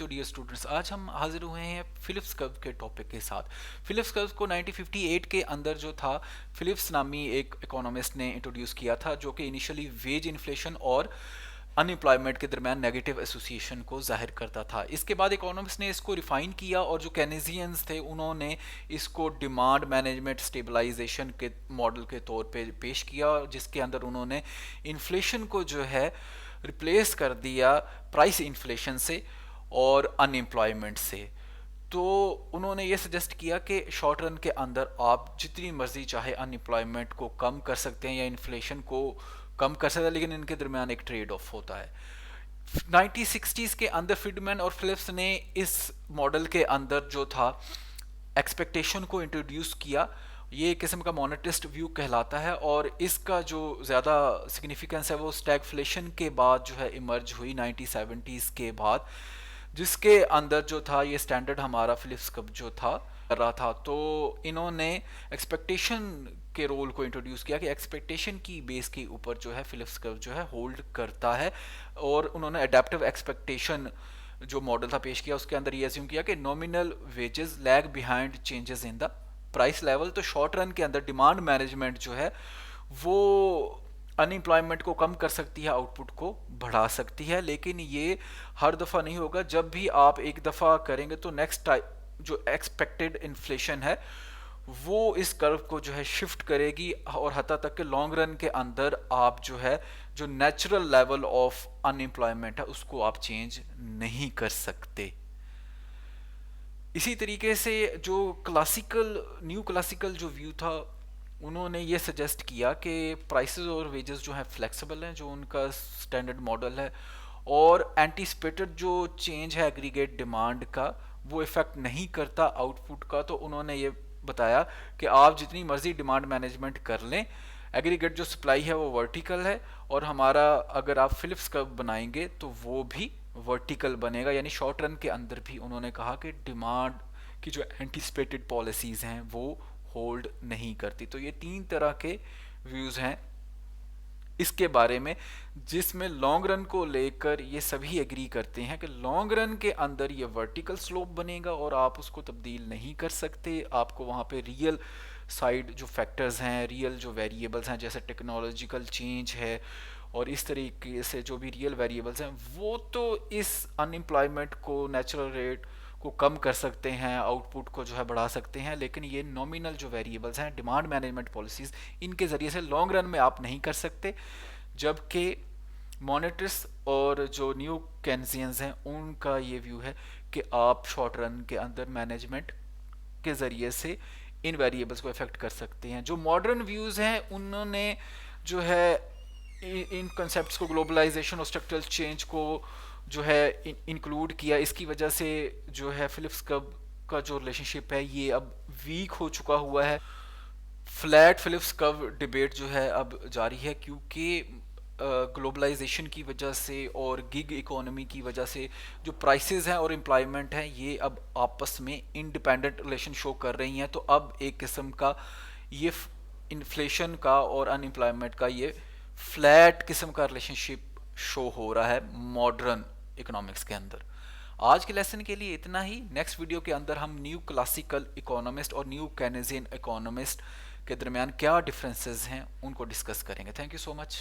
तो dear students, आज हम हाजिर हुए हैं फिलिप्स कर्व के टॉपिक के साथ। फिलिप्स कर्व को 1958 के अंदर जो था, फिलिप्स नामी एक इकोनॉमिस्ट ने इंट्रोड्यूस किया था, जो कि इनिशियली वेज इन्फ्लेशन और अनएम्प्लॉयमेंट के दरमियान नेगेटिव एसोसिएशन को जाहिर करता था। इसके बाद इकोनॉमिस्ट ने इसको रिफाइन किया और जो केनेजियंस थे उन्होंने इसको डिमांड मैनेजमेंट स्टेबलाइजेशन के मॉडल के तौर पे पेश किया, जिसके अंदर उन्होंने इन्फ्लेशन को जो है रिप्लेस कर दिया प्राइस इन्फ्लेशन से और अनएम्प्लॉयमेंट से। तो उन्होंने ये सजेस्ट किया कि शॉर्ट रन के अंदर आप जितनी मर्जी चाहे अनएम्प्लॉयमेंट को कम कर सकते हैं या इन्फ्लेशन को कम कर सकते हैं, लेकिन इनके दरमियान एक ट्रेड ऑफ होता है। 1960s के अंदर फ्रीडमैन और फिलिप्स ने इस मॉडल के अंदर जो था एक्सपेक्टेशन को इंट्रोड्यूस किया। ये एक किस्म का मोनेटिस्ट व्यू कहलाता है और इसका जो ज़्यादा सिग्निफिकेंस है वो स्टैगफ्लेशन के बाद जो है इमर्ज हुई 1970s के बाद, जिसके अंदर जो था ये स्टैंडर्ड हमारा फिलिप्स कर्व जो था कर रहा था। तो इन्होंने एक्सपेक्टेशन के रोल को इंट्रोड्यूस किया कि एक्सपेक्टेशन की बेस के ऊपर जो है फिलिप्स कर्व जो है होल्ड करता है, और उन्होंने अडेप्टिव एक्सपेक्टेशन जो मॉडल था पेश किया, उसके अंदर ये अज्यूम किया कि nominal wages lag behind changes in the price level. तो शॉर्ट रन के अंदर डिमांड मैनेजमेंट जो है वो अनएम्प्लॉयमेंट को कम कर सकती है, आउटपुट को बढ़ा सकती है, लेकिन ये हर दफ़ा नहीं होगा। जब भी आप एक दफ़ा करेंगे तो नेक्स्ट जो एक्सपेक्टेड इन्फ्लेशन है वो इस कर्व को जो है शिफ्ट करेगी, और हत्ता तक के लॉन्ग रन के अंदर आप जो है जो नेचुरल लेवल ऑफ अनएम्प्लॉयमेंट है उसको आप चेंज नहीं कर सकते। इसी तरीके से जो न्यू क्लासिकल जो व्यू था, उन्होंने ये सजेस्ट किया कि प्राइसेस और वेजेस जो है फ्लेक्सिबल हैं, जो उनका स्टैंडर्ड मॉडल है, और एंटीसिपेटेड जो चेंज है एग्रीगेट डिमांड का वो इफेक्ट नहीं करता आउटपुट का। तो उन्होंने ये बताया कि आप जितनी मर्जी डिमांड मैनेजमेंट कर लें, एग्रीगेट जो सप्लाई है वो वर्टिकल है, और हमारा अगर आप फिलिप्स कर्व बनाएंगे तो वो भी वर्टिकल बनेगा। यानी शॉर्ट रन के अंदर भी उन्होंने कहा कि डिमांड की जो एंटीसिपेटेड पॉलिसीज़ हैं वो होल्ड नहीं करती। तो ये तीन तरह के व्यूज़ हैं इसके बारे में, जिसमें लॉन्ग रन को लेकर ये सभी एग्री करते हैं कि लॉन्ग रन के अंदर ये वर्टिकल स्लोप बनेगा और आप उसको तब्दील नहीं कर सकते। आपको वहाँ पे रियल साइड जो फैक्टर्स हैं, रियल जो वेरिएबल्स हैं, जैसे टेक्नोलॉजिकल चेंज है और इस तरीके से जो भी रियल वेरिएबल्स हैं, वो तो इस अनएम्प्लॉयमेंट को, नेचुरल रेट को कम कर सकते हैं, आउटपुट को जो है बढ़ा सकते हैं, लेकिन ये नॉमिनल जो वेरिएबल्स हैं, डिमांड मैनेजमेंट पॉलिसीज़, इनके ज़रिए से लॉन्ग रन में आप नहीं कर सकते। जबकि मॉनेटर्स और जो न्यू केन्सियंस हैं उनका ये व्यू है कि आप शॉर्ट रन के अंदर मैनेजमेंट के ज़रिए से इन वेरिएबल्स को अफेक्ट कर सकते हैं। जो मॉडर्न व्यूज़ हैं उन्होंने जो है इन कंसेप्ट को, ग्लोबलाइजेशन और स्ट्रक्चरल चेंज को जो है इंक्लूड किया। इसकी वजह से जो है फिलिप्स कर्व का जो रिलेशनशिप है ये अब वीक हो चुका हुआ है। फ्लैट फिलिप्स कर्व डिबेट जो है अब जारी है, क्योंकि ग्लोबलाइजेशन की वजह से और गिग इकोनॉमी की वजह से जो प्राइसेस हैं और एम्प्लॉयमेंट हैं ये अब आपस में इंडिपेंडेंट रिलेशन शो कर रही हैं। तो अब एक किस्म का ये इन्फ्लेशन का और अनएम्प्लॉयमेंट का ये फ्लैट किस्म का रिलेशनशिप शो हो रहा है मॉडर्न इकोनॉमिक्स के अंदर। आज के लेसन के लिए इतना ही। नेक्स्ट वीडियो के अंदर हम न्यू क्लासिकल इकोनॉमिस्ट और न्यू केनेजियन इकोनॉमिस्ट के दरमियान क्या डिफरेंसेस हैं उनको डिस्कस करेंगे। Thank you so much.